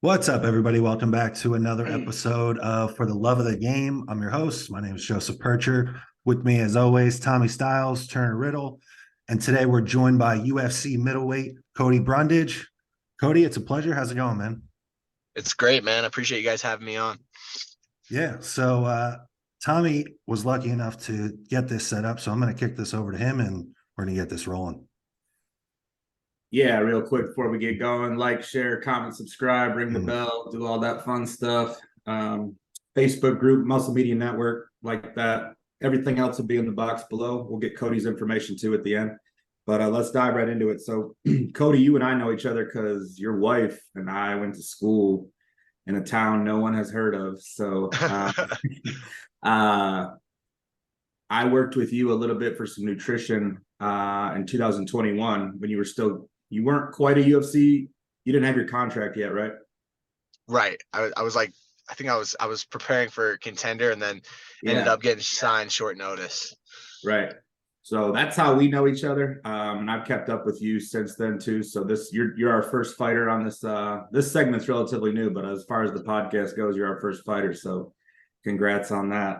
What's up, everybody? Welcome back to another episode of For the Love of the Game. I'm your host. My name is Joseph PIRCHER. With me, as always, Tommy Styles, Turner Riddle. And today we're joined by UFC middleweight Cody Brundage. Cody, it's a pleasure. How's it going, man? It's great, man. I appreciate you guys having me on. Yeah. So Tommy was lucky enough to get this set up. So I'm going to kick this over to him and we're going to get this rolling. Yeah, real quick before we get going, like, share, comment, subscribe, ring the bell, do all that fun stuff. Facebook group, Muscle Media Network, like that. Everything else will be in the box below. We'll get Cody's information too at the end. But let's dive right into it. So, Cody, you and I know each other because your wife and I went to school in a town no one has heard of. So, I worked with you a little bit for some nutrition in 2021 when you weren't quite a UFC. You didn't have your contract yet, right? Right. I was like, I was preparing for Contender and then ended up getting signed short notice. Right. So that's how we know each other. And I've kept up with you since then too. So you're our first fighter on this. This segment's relatively new, but as far as the podcast goes, you're our first fighter. So congrats on that.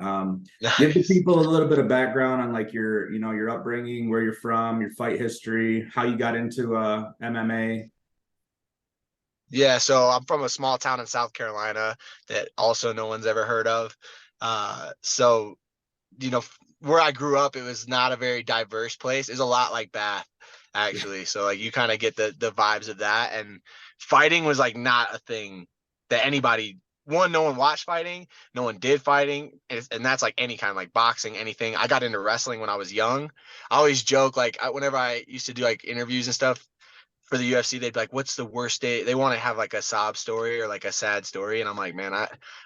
Give the people a little bit of background on like your upbringing, where you're from, your fight history, how you got into MMA. Yeah, so I'm from a small town in South Carolina that also no one's ever heard of. So, where I grew up, it was not a very diverse place. It's a lot like Bath, actually. So like you kind of get the vibes of that. And fighting was like not a thing that anybody no one watched fighting, no one did fighting, and that's like any kind of like boxing, anything. I got into wrestling when I was young. I always joke like whenever I used to do like interviews and stuff for the UFC, they'd be like, "What's the worst day?" They want to have like a sob story or like a sad story, and I'm like, man,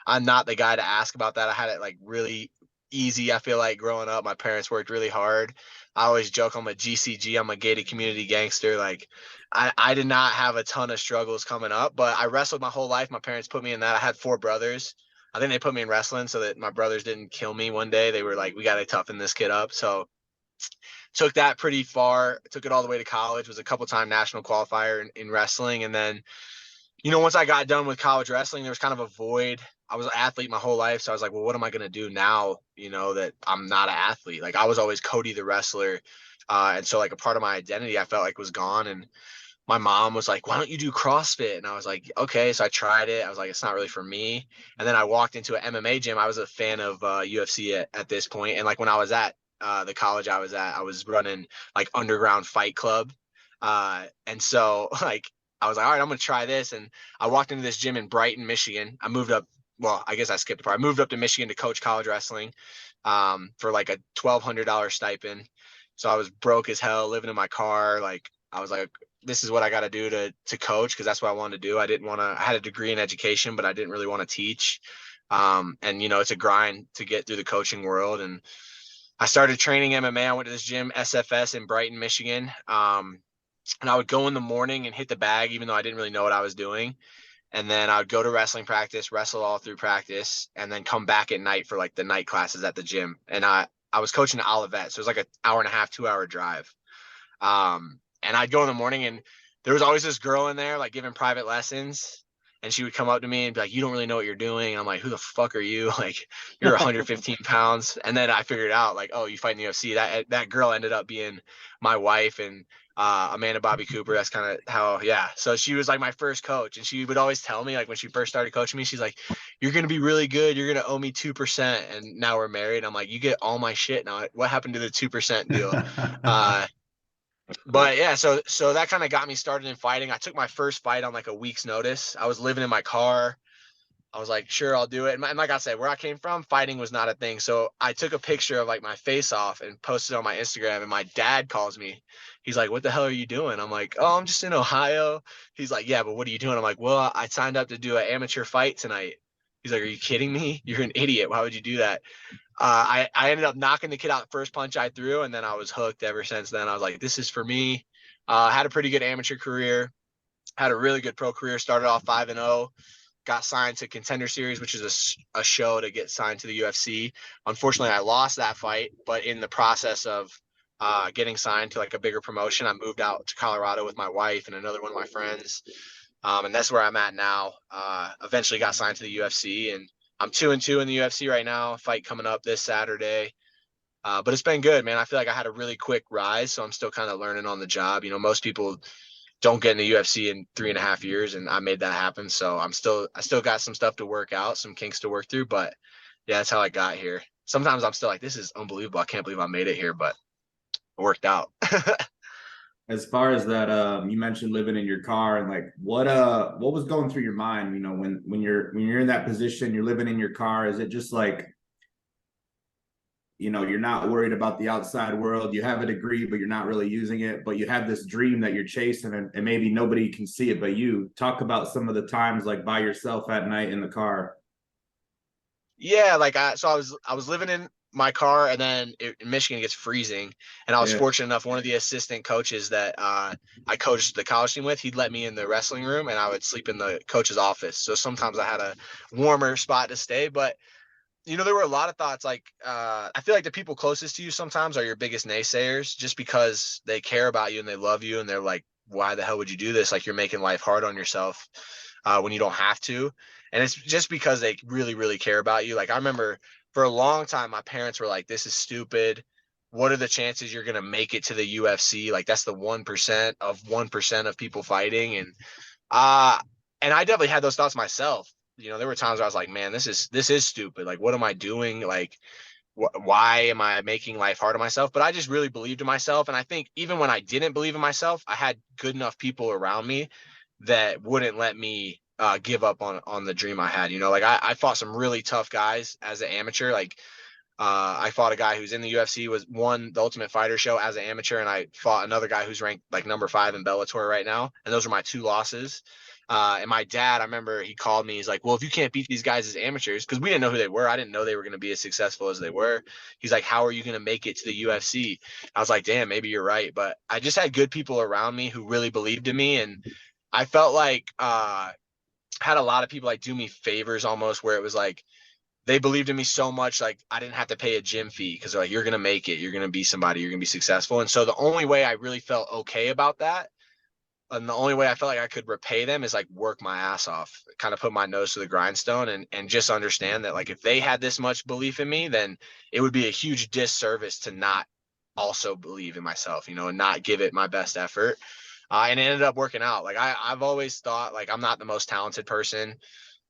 I'm not the guy to ask about that. I had it like really easy. I feel like growing up, my parents worked really hard. I always joke I'm a GCG. I'm a gated community gangster. Like I did not have a ton of struggles coming up, but I wrestled my whole life. My parents put me in that. I had 4 brothers. I think they put me in wrestling so that my brothers didn't kill me one day. They were like, we got to toughen this kid up. So took that pretty far, took it all the way to college, was a couple-time national qualifier in wrestling. And then, once I got done with college wrestling, there was kind of a void. I was an athlete my whole life. So I was like, well, what am I going to do now, that I'm not an athlete? Like I was always Cody the wrestler. And so like a part of my identity I felt like was gone. And my mom was like, why don't you do CrossFit? And I was like, okay. So I tried it. I was like, it's not really for me. And then I walked into an MMA gym. I was a fan of UFC at this point. And like when I was at the college I was at, I was running like underground fight club. And so like, I was like, all right, I'm going to try this. And I walked into this gym in Brighton, Michigan. I moved up. Well, I guess I skipped the part. I moved up to Michigan to coach college wrestling for like a $1,200 stipend. So I was broke as hell, living in my car. Like I was like, this is what I got to do to coach because that's what I wanted to do. I didn't want to. I had a degree in education, but I didn't really want to teach. And it's a grind to get through the coaching world. And I started training MMA. I went to this gym, SFS in Brighton, Michigan. And I would go in the morning and hit the bag, even though I didn't really know what I was doing. And then I would go to wrestling practice, wrestle all through practice, and then come back at night for like the night classes at the gym. And I was coaching at Olivet, so it was like an hour and a half, 2 hour drive. And I'd go in the morning, and there was always this girl in there like giving private lessons. And she would come up to me and be like, you don't really know what you're doing. And I'm like, who the fuck are you? Like, you're 115 pounds. And then I figured out like, oh, you fight in the UFC. That girl ended up being my wife and Amanda Bobby Cooper. That's kind of how, yeah. So she was like my first coach. And she would always tell me like when she first started coaching me, she's like, you're going to be really good. You're going to owe me 2%. And now we're married. I'm like, you get all my shit now. What happened to the 2% deal? But yeah, so that kind of got me started in fighting. I took my first fight on like a week's notice. I was living in my car. I was like, sure, I'll do it. And like I said, where I came from, fighting was not a thing. So I took a picture of like my face off and posted on my Instagram. And my dad calls me. He's like, what the hell are you doing? I'm like, oh, I'm just in Ohio. He's like, yeah, but what are you doing? I'm like, well, I signed up to do an amateur fight tonight. He's like, are you kidding me? You're an idiot. Why would you do that? I ended up knocking the kid out the first punch I threw, and then I was hooked ever since then. I was like, this is for me. Had a pretty good amateur career, had a really good pro career, started off 5-0, got signed to Contender Series, which is a show to get signed to the UFC. Unfortunately, I lost that fight, but in the process of getting signed to like a bigger promotion, I moved out to Colorado with my wife and another one of my friends. And that's where I'm at now. Eventually got signed to the UFC, and I'm 2-2 in the UFC right now. Fight coming up this Saturday. But it's been good, man. I feel like I had a really quick rise, so I'm still kind of learning on the job. You know, most people don't get in the UFC in 3.5 years, and I made that happen. So I still got some stuff to work out, some kinks to work through. But yeah, that's how I got here. Sometimes I'm still like, this is unbelievable. I can't believe I made it here, but it worked out. As far as that, you mentioned living in your car, and like what was going through your mind, you know, when you're in that position, you're living in your car. Is it just like, you know, you're not worried about the outside world, you have a degree but you're not really using it, but you have this dream that you're chasing, and maybe nobody can see it but you? Talk about some of the times like by yourself at night in the car. Yeah, like I was living in my car, and then in Michigan it gets freezing, and I was fortunate enough, one of the assistant coaches that I coached the college team with, he'd let me in the wrestling room, and I would sleep in the coach's office. So sometimes I had a warmer spot to stay. But you know, there were a lot of thoughts like, I feel like the people closest to you sometimes are your biggest naysayers, just because they care about you and they love you, and they're like, why the hell would you do this? Like, you're making life hard on yourself when you don't have to. And it's just because they really, really care about you. Like, I remember for a long time, my parents were like, this is stupid. What are the chances you're going to make it to the UFC? Like, that's the 1% of 1% of people fighting. Uh, and I definitely had those thoughts myself. You know, there were times where I was like, man, this is stupid. Like, what am I doing? Like, why am I making life hard on myself? But I just really believed in myself. And I think even when I didn't believe in myself, I had good enough people around me that wouldn't let me give up on the dream I had. You know, like I fought some really tough guys as an amateur. Like I fought a guy who's in the UFC, won the Ultimate Fighter show as an amateur, and I fought another guy who's ranked like number 5 in Bellator right now. And those are my 2 losses. And my dad, I remember he called me. He's like, well, if you can't beat these guys as amateurs, because we didn't know who they were. I didn't know they were going to be as successful as they were. He's like, how are you going to make it to the UFC? I was like, damn, maybe you're right. But I just had good people around me who really believed in me. And I felt like had a lot of people like do me favors almost, where it was like, they believed in me so much, like I didn't have to pay a gym fee, because they're like, you're going to make it. You're going to be somebody. You're going to be successful. And so the only way I really felt okay about that, and the only way I felt like I could repay them, is like work my ass off, kind of put my nose to the grindstone, and just understand that like if they had this much belief in me, then it would be a huge disservice to not also believe in myself, you know, and not give it my best effort. And it ended up working out. Like I've always thought like I'm not the most talented person.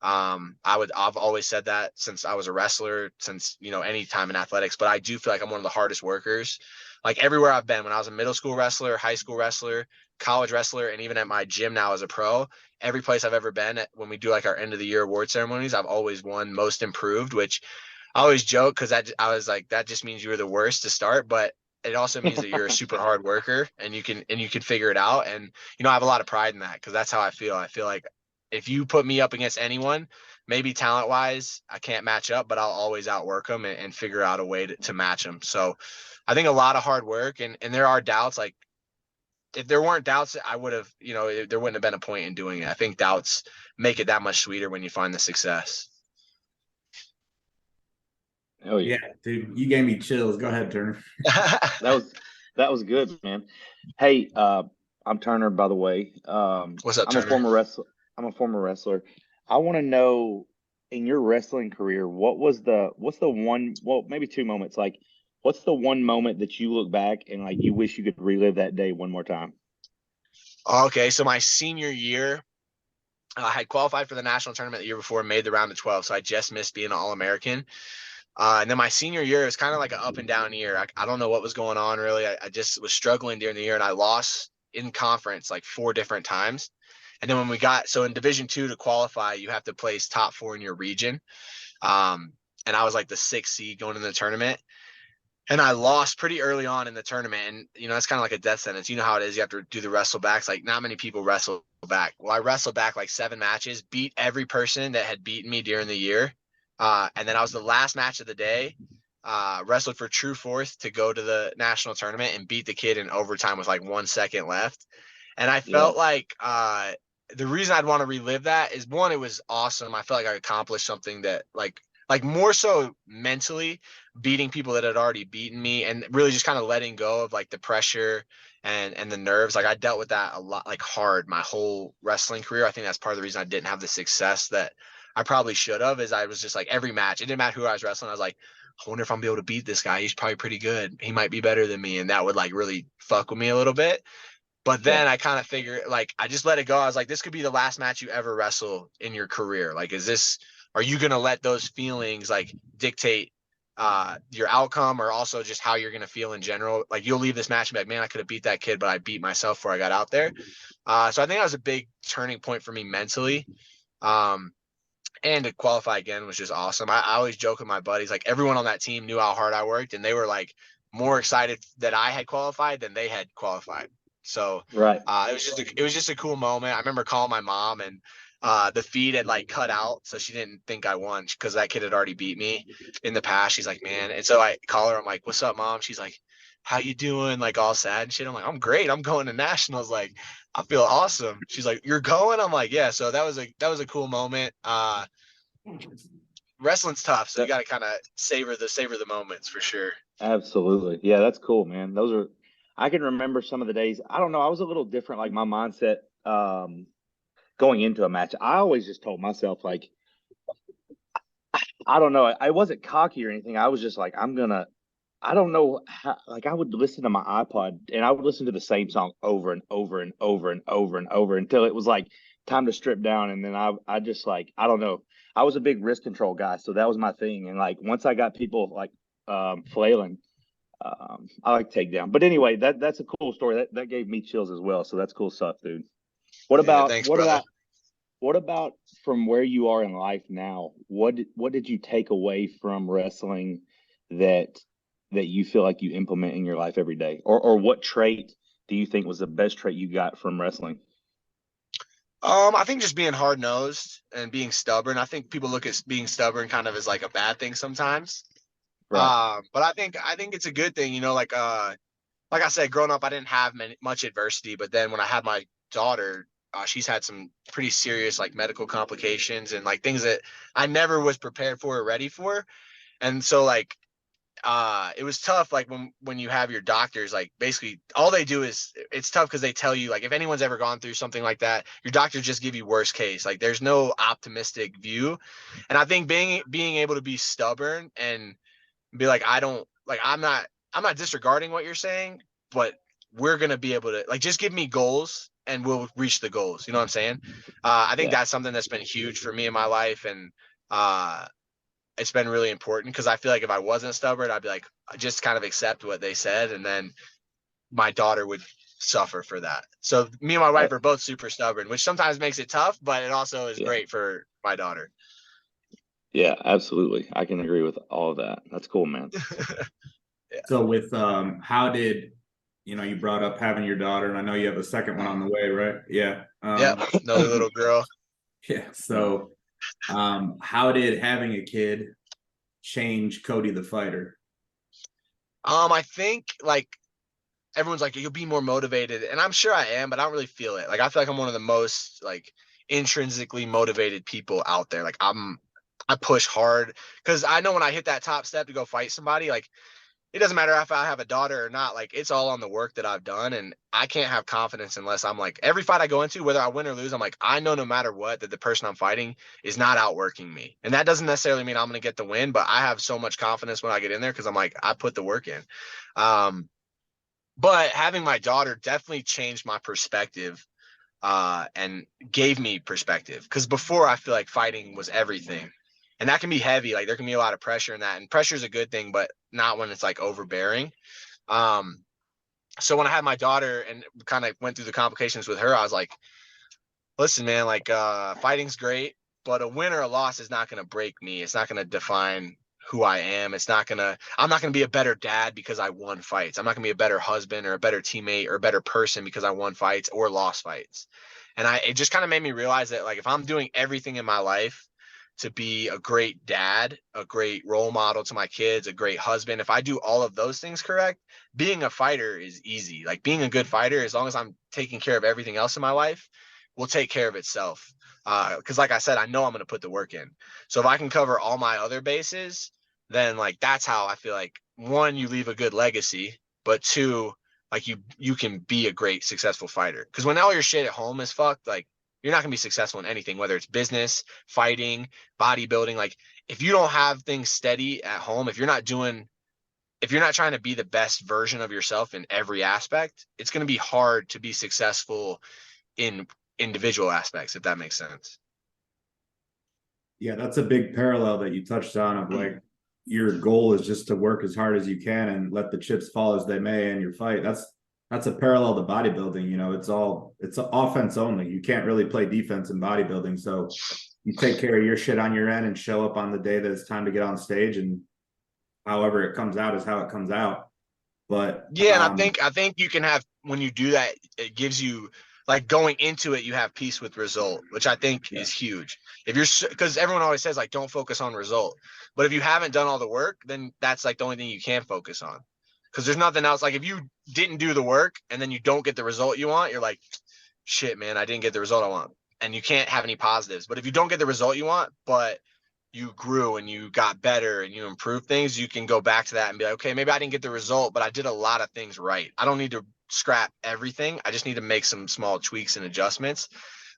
I've always said that since I was a wrestler, since, you know, any time in athletics, but I do feel like I'm one of the hardest workers. Like everywhere I've been, when I was a middle school wrestler, high school wrestler, college wrestler, and even at my gym now as a pro, every place I've ever been at, when we do like our end of the year award ceremonies, I've always won most improved, which I always joke, because I was like, that just means you were the worst to start, but it also means that you're a super hard worker, and you can figure it out. And, you know, I have a lot of pride in that, because that's how I feel. I feel like if you put me up against anyone, maybe talent wise, I can't match up, but I'll always outwork them and figure out a way to match them. So I think a lot of hard work, and there are doubts. Like if there weren't doubts, I would have, you know, there wouldn't have been a point in doing it. I think doubts make it that much sweeter when you find the success. Oh Yeah, yeah, dude, you gave me chills. Go ahead, Turner. that was good, man. Hey, I'm Turner, by the way. What's up, I'm a Turner? former wrestler. I'm a former wrestler. I want to know, in your wrestling career, what's the one, well, maybe 2 moments, like what's the one moment that you look back and like you wish you could relive that day one more time? Okay, so my senior year, I had qualified for the national tournament the year before, made the round of 12, so I just missed being an All-American. And then my senior year was kind of like an up and down year. I don't know what was going on really. I just was struggling during the year, and I lost in conference like 4 different times. And then when we got, so in Division II to qualify, you have to place top 4 in your region. And I was like the 6th seed going into the tournament. And I lost pretty early on in the tournament. And, you know, it's kind of like a death sentence. You know how it is. You have to do the wrestle backs. Like, not many people wrestle back. Well, I wrestled back like 7 matches, beat every person that had beaten me during the year. And then I was the last match of the day, wrestled for true fourth to go to the national tournament, and beat the kid in overtime with like 1 second left. And I Yeah. felt like the reason I'd want to relive that is, one, it was awesome. I felt like I accomplished something that like like more so mentally beating people that had already beaten me, and really just kind of letting go of like the pressure and the nerves. Like I dealt with that a lot, like hard my whole wrestling career. I think that's part of the reason I didn't have the success that I probably should have, is I was just like, every match, it didn't matter who I was wrestling, I was like, I wonder if I'm be able to beat this guy. He's probably pretty good. He might be better than me. And that would like really fuck with me a little bit. But then I kind of figured, like, I just let it go. I was like, this could be the last match you ever wrestle in your career. Like, are you going to let those feelings like dictate your outcome, or also just how you're going to feel in general? Like, you'll leave this match and be like, man, I could have beat that kid, but I beat myself before I got out there. So I think that was a big turning point for me mentally. And to qualify again was just awesome. I always joke with my buddies, like everyone on that team knew how hard I worked, and they were like more excited that I had qualified than they had qualified. So Right. it was just a cool moment. I remember calling my mom, and the feed had like cut out, so she didn't think I won because that kid had already beat me in the past. She's like, man, and so I call her. I'm like, what's up, mom? She's like, how you doing? Like all sad and shit. I'm like, I'm great. I'm going to nationals. Like, I feel awesome. She's like, you're going? I'm like, yeah. So that was a cool moment. Wrestling's tough, so you got to kind of savor the moments for sure. Absolutely. Yeah, that's cool, man. I can remember some of the days. I don't know. I was a little different, like my mindset going into a match. I always just told myself, like, I don't know. I wasn't cocky or anything. I was just like, I don't know how, like I would listen to my iPod and I would listen to the same song over and over and over and over and over until it was like time to strip down. And then I just like, I don't know. I was a big wrist control guy, so that was my thing. And like once I got people like flailing, I like takedown. But anyway, that's a cool story. That gave me chills as well. So that's cool stuff, dude. What Yeah, about thanks, brother. what about from where you are in life now? What did you take away from wrestling that you feel like you implement in your life every day? Or what trait do you think was the best trait you got from wrestling? I think just being hard nosed and being stubborn. I think people look at being stubborn kind of as like a bad thing sometimes. Right. But I think it's a good thing, you know, like I said, growing up, I didn't have much adversity, but then when I had my daughter, she's had some pretty serious like medical complications and like things that I never was prepared for or ready for. And so like it was tough, like when you have your doctors, like basically all they do is, it's tough because they tell you, like, if anyone's ever gone through something like that, your doctors just give you worst case. Like there's no optimistic view. And I think being able to be stubborn and be like, I'm not disregarding what you're saying, but we're gonna be able to, like, just give me goals and we'll reach the goals. You know what I'm saying? I think Yeah. that's something that's been huge for me in my life. And it's been really important because I feel like if I wasn't stubborn, I'd be like, just kind of accept what they said, and then my daughter would suffer for that. So me and my wife are both super stubborn, which sometimes makes it tough, but it also is Yeah. great for my daughter. Yeah, absolutely. I can agree with all of that. That's cool, man. Yeah. So with how did you brought up having your daughter, and I know you have a second one on the way, right? Yeah. Yep, another little girl. Yeah. So how did having a kid change Cody the fighter? I think like everyone's like, you'll be more motivated, and I'm sure I am, but I don't really feel it. Like I feel like I'm one of the most like intrinsically motivated people out there. Like I push hard because I know when I hit that top step to go fight somebody, like it doesn't matter if I have a daughter or not. Like it's all on the work that I've done, and I can't have confidence unless I'm like, every fight I go into, whether I win or lose, I'm like, I know no matter what that the person I'm fighting is not outworking me. And that doesn't necessarily mean I'm going to get the win, but I have so much confidence when I get in there because I'm like, I put the work in. But having my daughter definitely changed my perspective and gave me perspective, because before I feel like fighting was everything, and that can be heavy. Like there can be a lot of pressure in that, and pressure is a good thing, but not when it's like overbearing. So when I had my daughter and kind of went through the complications with her, I was like, listen, man, like fighting's great, but a win or a loss is not going to break me. It's not going to define who I am. I'm not going to be a better dad because I won fights. I'm not going to be a better husband or a better teammate or a better person because I won fights or lost fights. And it just kind of made me realize that, like, if I'm doing everything in my life to be a great dad, a great role model to my kids, a great husband, if I do all of those things correct, being a fighter is easy. Like being a good fighter, as long as I'm taking care of everything else in my life, will take care of itself. Because like I said, I know I'm going to put the work in. So if I can cover all my other bases, then like that's how I feel like, one, you leave a good legacy, but two, like you can be a great successful fighter. Because when all your shit at home is fucked, like you're not gonna be successful in anything, whether it's business, fighting, bodybuilding. Like if you don't have things steady at home, if you're not trying to be the best version of yourself in every aspect, it's gonna be hard to be successful in individual aspects, if that makes sense. Yeah, that's a big parallel that you touched on of like your goal is just to work as hard as you can and let the chips fall as they may in your fight. That's a parallel to bodybuilding. You know, it's offense only. You can't really play defense in bodybuilding. So you take care of your shit on your end and show up on the day that it's time to get on stage, and however it comes out is how it comes out. But yeah, and I think you can have, when you do that, it gives you, like, going into it, you have peace with result, which I think is huge. If you're, because everyone always says like don't focus on result, but if you haven't done all the work, then that's like the only thing you can focus on, because there's nothing else. Like if you didn't do the work and then you don't get the result you want, you're like, shit, man, I didn't get the result I want, and you can't have any positives. But if you don't get the result you want, but you grew and you got better and you improved things, you can go back to that and be like, okay, maybe I didn't get the result, but I did a lot of things right. I don't need to scrap everything. I just need to make some small tweaks and adjustments,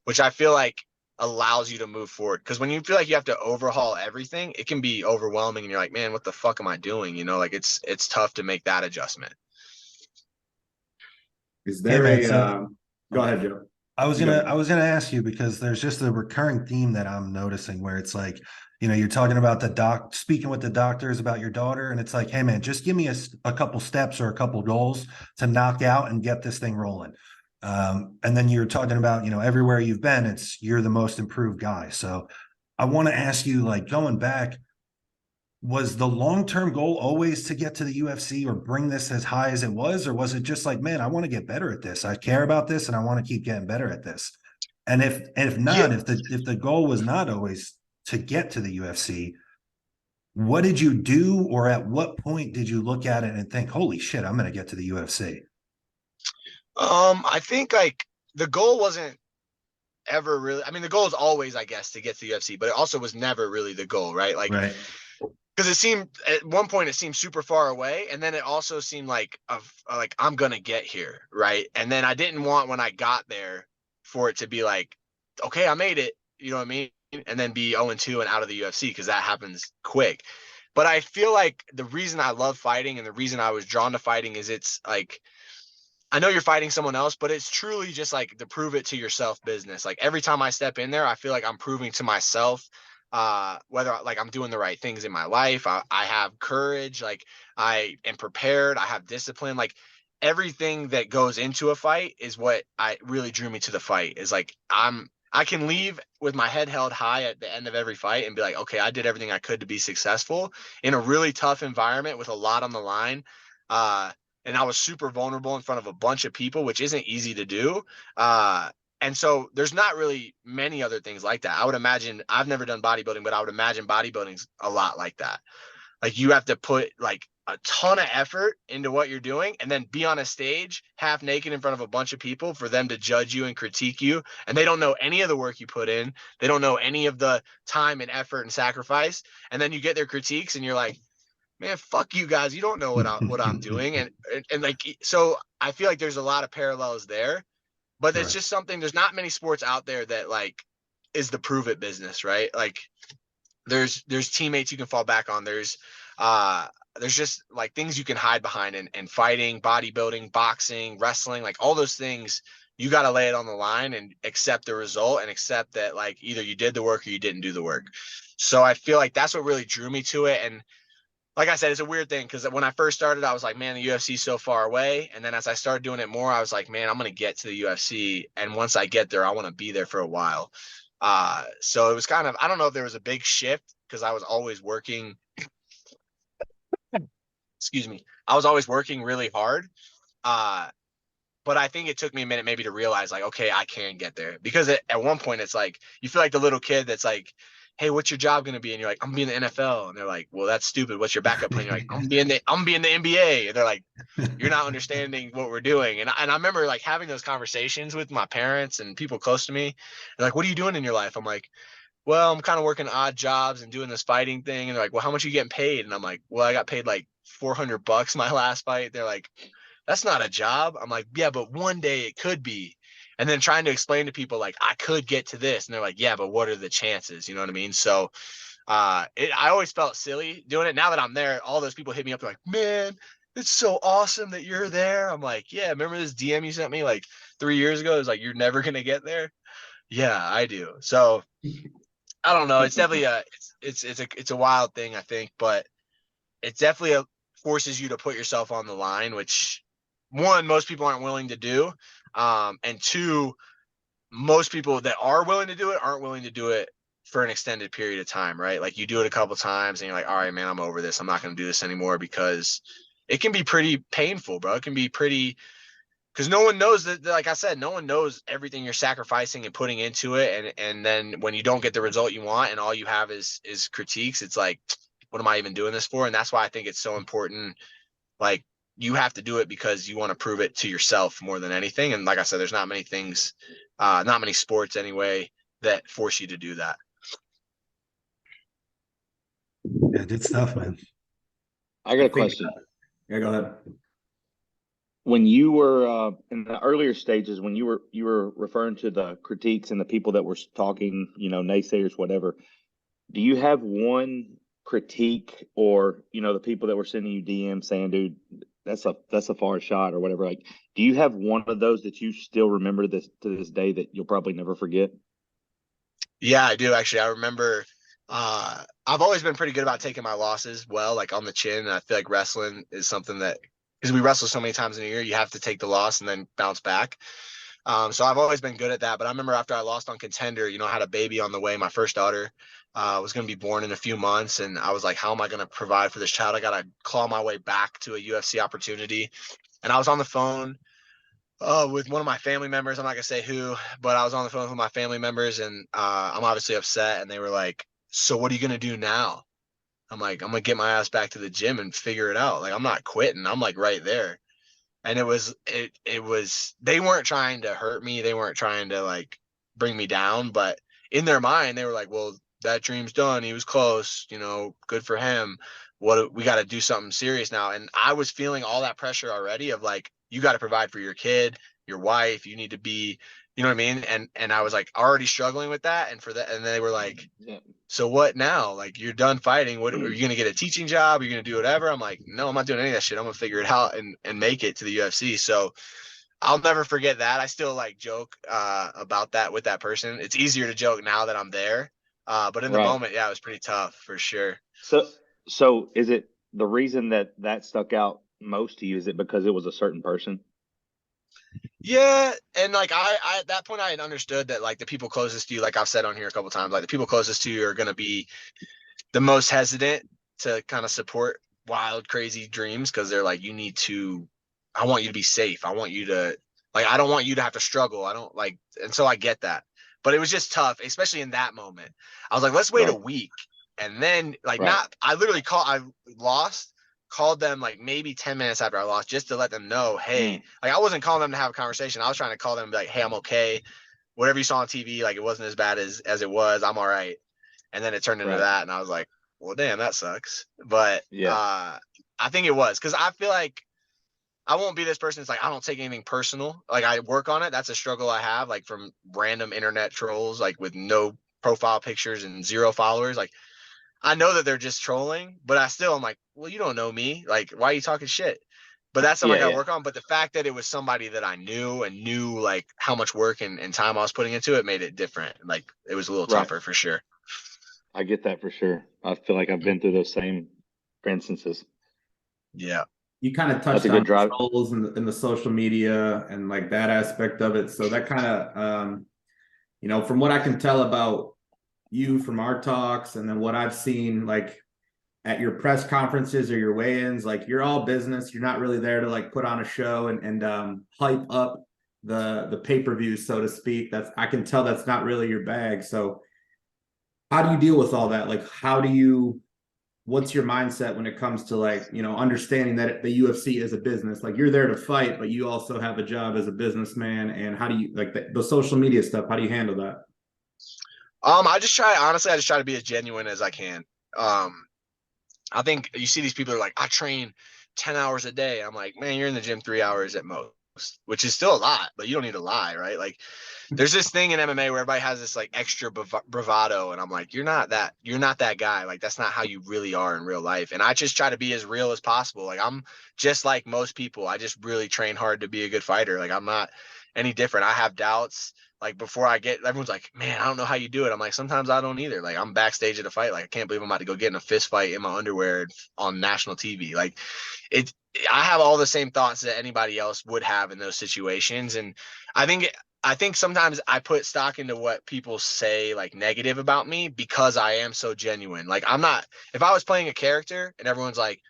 which I feel like allows you to move forward. Because when you feel like you have to overhaul everything, it can be overwhelming and you're like, man, what the fuck am I doing? You know, like it's tough to make that adjustment. Is there go ahead, Joe. I was gonna ask you, because there's just a recurring theme that I'm noticing where it's like, you know, you're talking about speaking with the doctors about your daughter, and it's like, hey man, just give me a couple steps or a couple goals to knock out and get this thing rolling. And then you're talking about, you know, everywhere you've been, you're the most improved guy. So I want to ask you, like, going back, was the long-term goal always to get to the UFC or bring this as high as it was? Or was it just like, man, I want to get better at this. I care about this and I want to keep getting better at this. And if not, if the goal was not always to get to the UFC, what did you do, or at what point did you look at it and think, holy shit, I'm going to get to the UFC? I think like the goal wasn't ever really, I mean, the goal is always, I guess, to get to the UFC, but it also was never really the goal, right? Like, right. Because it seemed at one point it seemed super far away, and then it also seemed like I'm gonna get here, right? And then I didn't want, when I got there, for it to be like, okay, I made it, you know what I mean? And then be 0-2 and out of the UFC, because that happens quick. But I feel like the reason I love fighting and the reason I was drawn to fighting is it's like, I know you're fighting someone else, but it's truly just like the prove it to yourself business. Like every time I step in there, I feel like I'm proving to myself whether like I'm doing the right things in my life. I have courage, like I am prepared, I have discipline. Like everything that goes into a fight is what I really drew me to the fight. Is like I can leave with my head held high at the end of every fight and be like, okay, I did everything I could to be successful in a really tough environment with a lot on the line. And I was super vulnerable in front of a bunch of people, which isn't easy to do. And so there's not really many other things like that. I would imagine, I've never done bodybuilding, but I would imagine bodybuilding's a lot like that. Like you have to put like a ton of effort into what you're doing and then be on a stage half naked in front of a bunch of people for them to judge you and critique you. And they don't know any of the work you put in. They don't know any of the time and effort and sacrifice. And then you get their critiques and you're like, man, fuck you guys. You don't know what I'm doing. And like, so I feel like there's a lot of parallels there. But it's just something, there's not many sports out there that like is the prove it business, right? Like there's teammates you can fall back on. There's just like things you can hide behind, and fighting, bodybuilding, boxing, wrestling, like all those things, you got to lay it on the line and accept the result and accept that like either you did the work or you didn't do the work. So I feel like that's what really drew me to it. And like I said, it's a weird thing because when I first started, I was like, man, the UFC is so far away. And then as I started doing it more, I was like, man, I'm going to get to the UFC. And once I get there, I want to be there for a while. So it was kind of, I don't know if there was a big shift because I was always working. Excuse me. I was always working really hard. But I think it took me a minute maybe to realize like, okay, I can get there, because at one point it's like, you feel like the little kid that's like, hey, what's your job going to be? And you're like, I'm being the NFL. And they're like, well, that's stupid. What's your backup plan? You're like, I'm being the NBA. And they're like, you're not understanding what we're doing. And I remember like having those conversations with my parents and people close to me. They're like, what are you doing in your life? I'm like, well, I'm kind of working odd jobs and doing this fighting thing. And they're like, well, how much are you getting paid? And I'm like, well, I got paid like $400 my last fight. They're like, that's not a job. I'm like, yeah, but one day it could be. And then trying to explain to people like, I could get to this. And they're like, yeah, but what are the chances? You know what I mean? So I always felt silly doing it. Now that I'm there, all those people hit me up. They're like, man, it's so awesome that you're there. I'm like, yeah, remember this DM you sent me like 3 years ago? It was like, you're never going to get there. Yeah, I do. So I don't know. It's definitely it's a wild thing, I think, but it definitely forces you to put yourself on the line, which one, most people aren't willing to do. And two, most people that are willing to do it aren't willing to do it for an extended period of time, right? Like you do it a couple times and you're like, all right, man, I'm over this. I'm not going to do this anymore, because it can be pretty painful, bro. It can be pretty, because no one knows that, like I said, no one knows everything you're sacrificing and putting into it. And then when you don't get the result you want and all you have is critiques, it's like, what am I even doing this for? And that's why I think it's so important. Like, you have to do it because you want to prove it to yourself more than anything. And like I said, there's not many things, not many sports anyway, that force you to do that. Yeah, good stuff, man. I got a question. Yeah, go ahead. When you were in the earlier stages, when you were referring to the critiques and the people that were talking, naysayers, whatever, do you have one critique, or the people that were sending you DMs saying, dude, that's a far shot or whatever, like, do you have one of those that you still remember to this day that you'll probably never forget? Yeah, I do actually. I remember I've always been pretty good about taking my losses well, like on the chin. And I feel like wrestling is something that, because we wrestle so many times in a year, you have to take the loss and then bounce back. So I've always been good at that. But I remember after I lost on Contender, I had a baby on the way. My first daughter was going to be born in a few months. And I was like, how am I going to provide for this child? I got to claw my way back to a UFC opportunity. And I was on the phone with one of my family members. I'm not going to say who, but I was on the phone with my family members, and I'm obviously upset. And they were like, so what are you going to do now? I'm like, I'm going to get my ass back to the gym and figure it out. Like, I'm not quitting. I'm like right there. And it was, they weren't trying to hurt me. They weren't trying to like bring me down, but in their mind, they were like, well, that dream's done. He was close, good for him. We got to do something serious now. And I was feeling all that pressure already of like, you got to provide for your kid, your wife. You need to be, you know what I mean? And I was like already struggling with that. And for that, and they were like, Yeah. so what now? Like, you're done fighting. What, are you going to get a teaching job? Are you going to do whatever? I'm like, no, I'm not doing any of that shit. I'm going to figure it out and make it to the UFC. So I'll never forget that. I still like joke about that with that person. It's easier to joke now that I'm there. But in the Right. moment, yeah, it was pretty tough for sure. So is it the reason that stuck out most to you? Is it because it was a certain person? Yeah. And like, I at that point I had understood that like the people closest to you, like I've said on here a couple times, like the people closest to you are going to be the most hesitant to kind of support wild, crazy dreams. Cause they're like, I want you to be safe. I want you to, like, I don't want you to have to struggle. I don't like, and so I get that, but it was just tough, especially in that moment. I was like, let's wait a week. And then like, I literally I called them like maybe 10 minutes after I lost, just to let them know, hey, like I wasn't calling them to have a conversation. I was trying to call them and be like, hey, I'm okay. Whatever you saw on TV, like it wasn't as bad as it was. I'm all right. And then it turned into that. And I was like, well, damn, that sucks. But I think it was, because I feel like I won't be this person. It's like, I don't take anything personal. Like, I work on it. That's a struggle I have, like from random internet trolls, like with no profile pictures and 0 followers. Like, I know that they're just trolling, but I'm like, well, you don't know me. Like, why are you talking shit? But that's something I got to work on. But the fact that it was somebody that I knew and knew like how much work and time I was putting into it made it different. Like, it was a little tougher for sure. I get that for sure. I feel like I've been through those same instances. Yeah. You kind of touched on trolls in the social media and like that aspect of it. So that kind of, from what I can tell about you from our talks, and then what I've seen like at your press conferences or your weigh-ins, like you're all business. You're not really there to like put on a show and hype up the pay-per-view, so to speak. I can tell that's not really your bag. So How do you deal with all that? Like, what's your mindset when it comes to, like, understanding that the UFC is a business? Like, you're there to fight, but you also have a job as a businessman. And how do you, like, the social media stuff, how do you handle that? I just try to be as genuine as I can. I think you see these people are like, I train 10 hours a day. I'm like, man, you're in the gym 3 hours at most, which is still a lot, but you don't need to lie, right? Like, there's this thing in MMA where everybody has this like extra bravado, and I'm like, you're not that guy. Like, that's not how you really are in real life. And I just try to be as real as possible. Like, I'm just like most people. I just really train hard to be a good fighter. Like, I'm not any different. I have doubts. Like, before I get, everyone's like, man, I don't know how you do it. I'm like, sometimes I don't either. Like, I'm backstage at a fight. Like, I can't believe I'm about to go get in a fist fight in my underwear on national TV. Like, it, I have all the same thoughts that anybody else would have in those situations. And I think sometimes I put stock into what people say like negative about me because I am so genuine. Like, I'm not, if I was playing a character and everyone's like,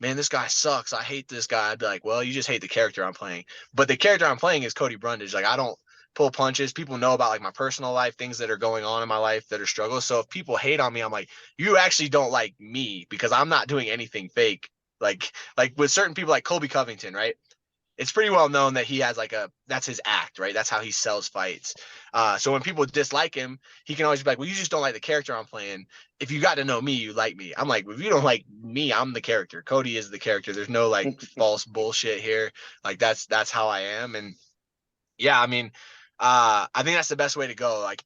man, this guy sucks, I hate this guy, I'd be like, well, you just hate the character I'm playing. But the character I'm playing is Cody Brundage. Like, I don't pull punches. People know about like my personal life, things that are going on in my life that are struggles. So if people hate on me, I'm like, you actually don't like me because I'm not doing anything fake. Like with certain people like Colby Covington, right? It's pretty well known that he has like that's his act, right? That's how he sells fights. So when people dislike him, he can always be like, well, you just don't like the character I'm playing. If you got to know me, you like me. I'm like, if you don't like me, I'm the character. Cody is the character. There's no like false bullshit here. Like, that's how I am. And yeah, I mean, I think that's the best way to go. Like,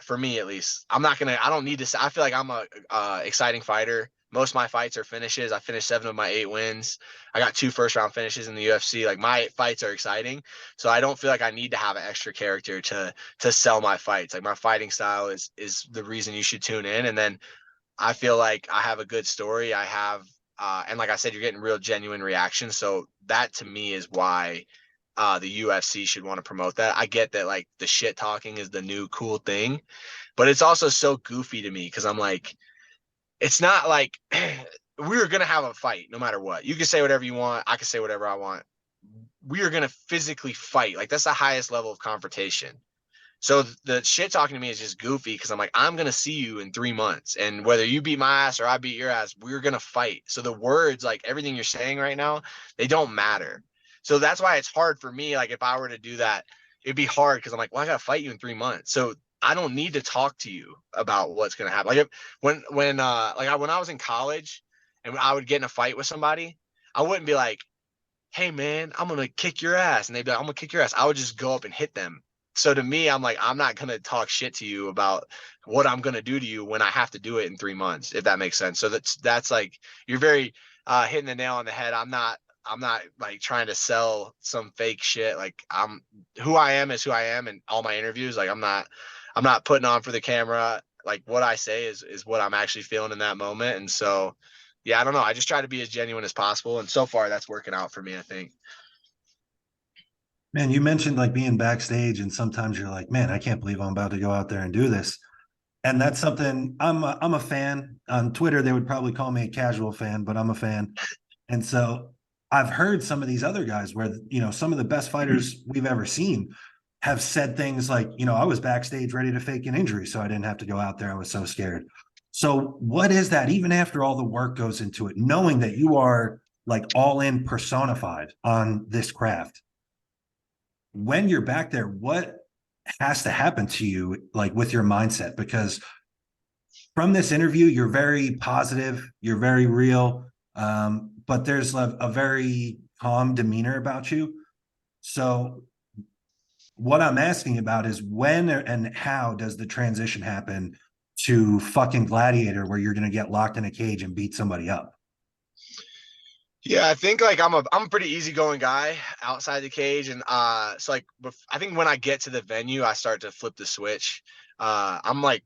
for me at least, I don't need to, I feel like I'm a exciting fighter. Most of my fights are finishes. I finished 7 of my 8 wins. I got 2 first round finishes in the UFC. Like, my fights are exciting. So I don't feel like I need to have an extra character to sell my fights. Like, my fighting style is the reason you should tune in. And then I feel like I have a good story. I have, and like I said, you're getting real genuine reactions. So that to me is why the UFC should want to promote that. I get that like the shit talking is the new cool thing, but it's also so goofy to me because I'm like, it's not like we are gonna have a fight no matter what. You can say whatever you want. I can say whatever I want. We are gonna physically fight. Like, that's the highest level of confrontation. So the shit talking to me is just goofy because I'm like, I'm going to see you in 3 months. And whether you beat my ass or I beat your ass, we're going to fight. So the words, like everything you're saying right now, they don't matter. So that's why it's hard for me. Like, if I were to do that, it'd be hard because I'm like, well, I got to fight you in 3 months. So I don't need to talk to you about what's going to happen. Like, when I was in college and I would get in a fight with somebody, I wouldn't be like, hey man, I'm gonna kick your ass, and they'd be like, I'm gonna kick your ass. I would just go up and hit them. So to me, I'm like, I'm not gonna talk shit to you about what I'm gonna do to you when I have to do it in 3 months, if that makes sense. So that's like, you're very hitting the nail on the head. I'm not like trying to sell some fake shit. Like, I'm who I am is who I am in all my interviews. Like, I'm not putting on for the camera. Like, what I say is what I'm actually feeling in that moment. And so yeah, I don't know. I just try to be as genuine as possible. And so far that's working out for me, I think. Man, you mentioned like being backstage, and sometimes you're like, man, I can't believe I'm about to go out there and do this. And that's something I'm a fan. On Twitter, they would probably call me a casual fan, but I'm a fan. And so I've heard some of these other guys where, some of the best fighters we've ever seen have said things like, I was backstage ready to fake an injury, so I didn't have to go out there. I was so scared. So what is that, even after all the work goes into it, knowing that you are like all in personified on this craft? When you're back there, what has to happen to you, like with your mindset? Because from this interview, you're very positive, you're very real, but there's a very calm demeanor about you. So what I'm asking about is when and how does the transition happen to fucking Gladiator, where you're going to get locked in a cage and beat somebody up? Yeah, I think like I'm a pretty easygoing guy outside the cage, and so like I think when I get to the venue, I start to flip the switch. I'm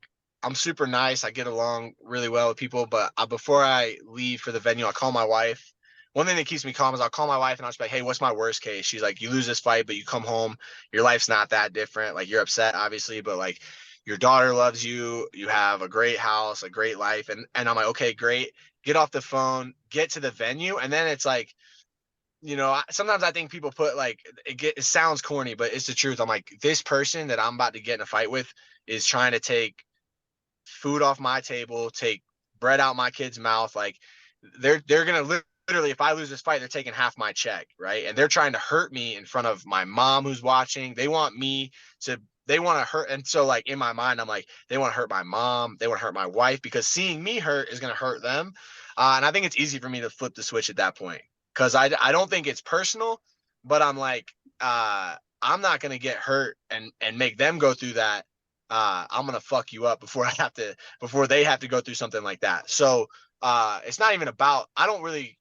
super nice. I get along really well with people, but before I leave for the venue, I call my wife. One thing that keeps me calm is I'll call my wife and I'll just be like, hey, what's my worst case? She's like, you lose this fight, but you come home, your life's not that different. Like, you're upset, obviously, but like your daughter loves you, you have a great house, a great life, and I'm like, okay, great. Get off the phone, get to the venue, and then it's like, sometimes I think people put like it sounds corny, but it's the truth. I'm like, this person that I'm about to get in a fight with is trying to take food off my table, take bread out my kid's mouth. Like they're gonna literally, if I lose this fight, they're taking half my check, right? And they're trying to hurt me in front of my mom who's watching. They want to hurt. And so like in my mind, I'm like, they want to hurt my mom, they want to hurt my wife, because seeing me hurt is going to hurt them. And I think it's easy for me to flip the switch at that point, because I don't think it's personal, but I'm like, I'm not going to get hurt and make them go through that. I'm going to fuck you up before they have to go through something like that. So it's not even about, I don't really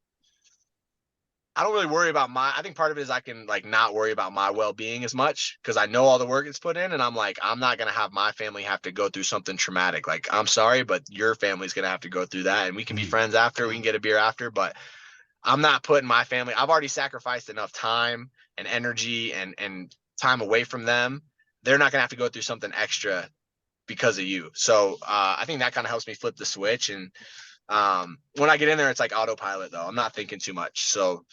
worry about I think part of it is I can like not worry about my well-being as much, because I know all the work it's put in, and I'm like, I'm not going to have my family have to go through something traumatic. Like, I'm sorry, but your family's going to have to go through that, and we can be friends after, we can get a beer after, but I'm not putting my family, I've already sacrificed enough time and energy and time away from them. They're not going to have to go through something extra because of you. So I think that kind of helps me flip the switch. And when I get in there, it's like autopilot though. I'm not thinking too much. So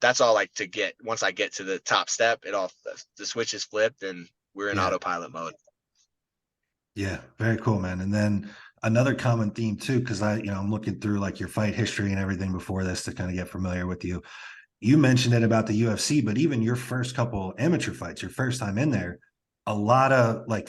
that's all like to get, once I get to the top step, the switch is flipped and we're in autopilot mode. Yeah, very cool, man. And then another common theme too, because I'm looking through like your fight history and everything before this to kind of get familiar with you. You mentioned it about the UFC, but even your first couple amateur fights, your first time in there, a lot of like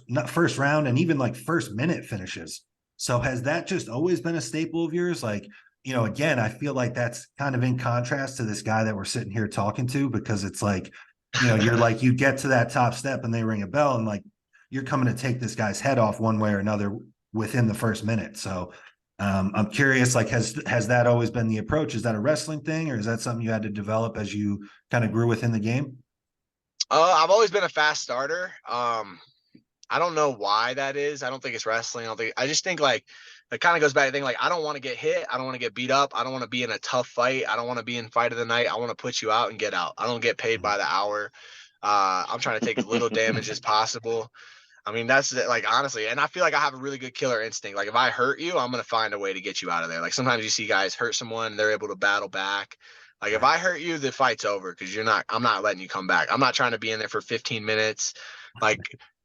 not first round and even like first minute finishes. So has that just always been a staple of yours? Like, again, I feel like that's kind of in contrast to this guy that we're sitting here talking to, because it's like, you're like, you get to that top step and they ring a bell and like, you're coming to take this guy's head off one way or another within the first minute. So I'm curious, like, has that always been the approach? Is that a wrestling thing, or is that something you had to develop as you kind of grew within the game? I've always been a fast starter. I don't know why that is. I don't think it's wrestling. I just think like it kind of goes back to the thing, like, I don't want to get hit. I don't want to get beat up. I don't want to be in a tough fight. I don't want to be in fight of the night. I want to put you out and get out. I don't get paid by the hour. I'm trying to take as little damage as possible. I mean, that's like, honestly, and I feel like I have a really good killer instinct. Like if I hurt you, I'm going to find a way to get you out of there. Like sometimes you see guys hurt someone and they're able to battle back. Like if I hurt you, the fight's over, because I'm not letting you come back. I'm not trying to be in there for 15 minutes. Like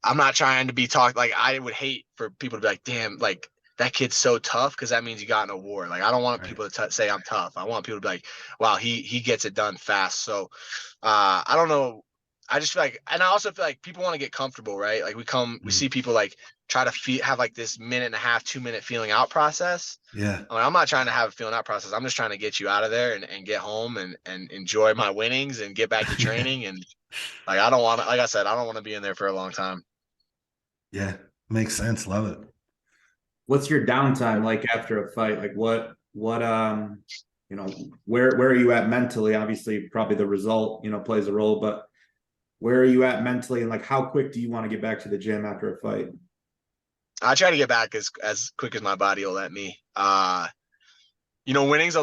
I'm not trying to be talked. Like I would hate for people to be like, damn, like that kid's so tough, because that means you got in a war. Like I don't want people to say I'm tough. I want people to be like, wow, he gets it done fast. So I don't know. I just feel like, and I also feel like people want to get comfortable, right? Like we see people like try to have like this 1.5 minute, 2 minute feeling out process. Yeah. I'm not trying to have a feeling out process. I'm just trying to get you out of there and get home and enjoy my winnings and get back to training. And like, I don't want to, like I said, I don't want to be in there for a long time. Yeah. Makes sense. Love it. What's your downtime like after a fight? Like what where are you at mentally? Obviously probably the result, plays a role, but where are you at mentally, and like how quick do you want to get back to the gym after a fight? I try to get back as quick as my body will let me. Winning's